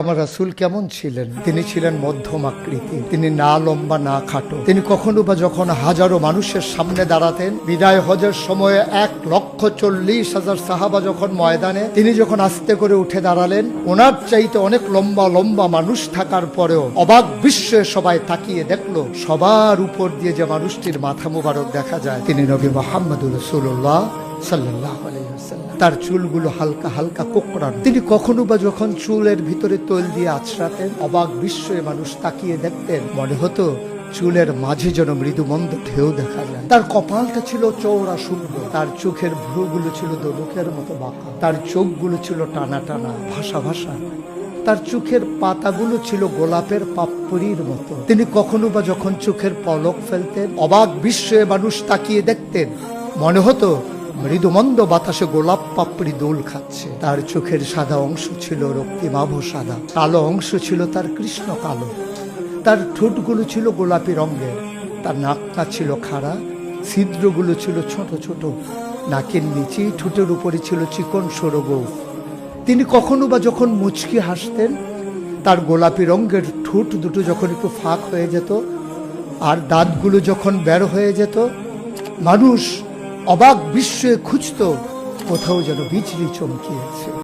আমার রাসূল কেমন ছিলেন? তিনি ছিলেন মধ্যম আকৃতি, তিনি না লম্বা না খাটো। তিনি কখনো বা যখন হাজারো মানুষের সামনে দাঁড়াতেন, বিদায় হজের সময়ে 1,40,000 সাহাবা যখন ময়দানে, তিনি যখন আস্তে করে উঠে দাঁড়ালেন, ওনার চাইতে অনেক লম্বা লম্বা মানুষ থাকার পরেও অবাক বিস্ময়ে সবাই তাকিয়ে দেখলো, সবার উপর দিয়ে যে মানুষটির মাথা মুবারক দেখা যায়, তিনি নবী মুহাম্মদুর রাসূলুল্লাহ সাল্লাল্লাহু আলাইহি ওয়াসাল্লাম। তার চুলগুলো হালকা হালকা কোকড়ানো। তিনি কখনো বা যখন চুলের ভিতরে তৈল দিয়ে আছড়াতেন, অবাক বিস্ময়ে মানুষ তাকিয়ে দেখতেন, মনে হতো চুলের মাঝে যেন মৃদুমন্দ ঢেউ দেখা যায়। তার কপালটা ছিল চওড়া সুন্দর, তার চোখের ভ্রুগুলো ছিল দোলকের মতো বাঁকা, তার চোখগুলো ছিল টানা টানা ভাসা ভাসা, তার চোখের পাতাগুলো ছিল গোলাপের পাপড়ির মতো। তিনি কখনো বা যখন চোখের পলক ফেলতেন, অবাক বিস্ময়ে মানুষ তাকিয়ে দেখতেন, মনে হতো মৃদুমন্দ বাতাসে গোলাপ পাপড়ি দোল খাচ্ছে। তার চোখের সাদা অংশ ছিল রক্তিমাভ সাদা, কালো অংশ ছিল তার কৃষ্ণ কালো। তার ঠোঁটগুলো ছিল গোলাপি রঙের, তার নাকটা ছিল খাড়া, ছিদ্রগুলো ছিল ছোট ছোট, নাকের নিচে ঠোঁটের উপরে ছিল চিকন সরু গোঁফ। তিনি কখনো বা যখন মুচকি হাসতেন, তার গোলাপি রঙের ঠোঁট দুটো যখন একটু ফাঁক হয়ে যেত আর দাঁতগুলো যখন বের হয়ে যেত, মানুষ অবাক বিস্ময়ে খুঁজত কোথাও যেন বিজলি চমকিয়েছে।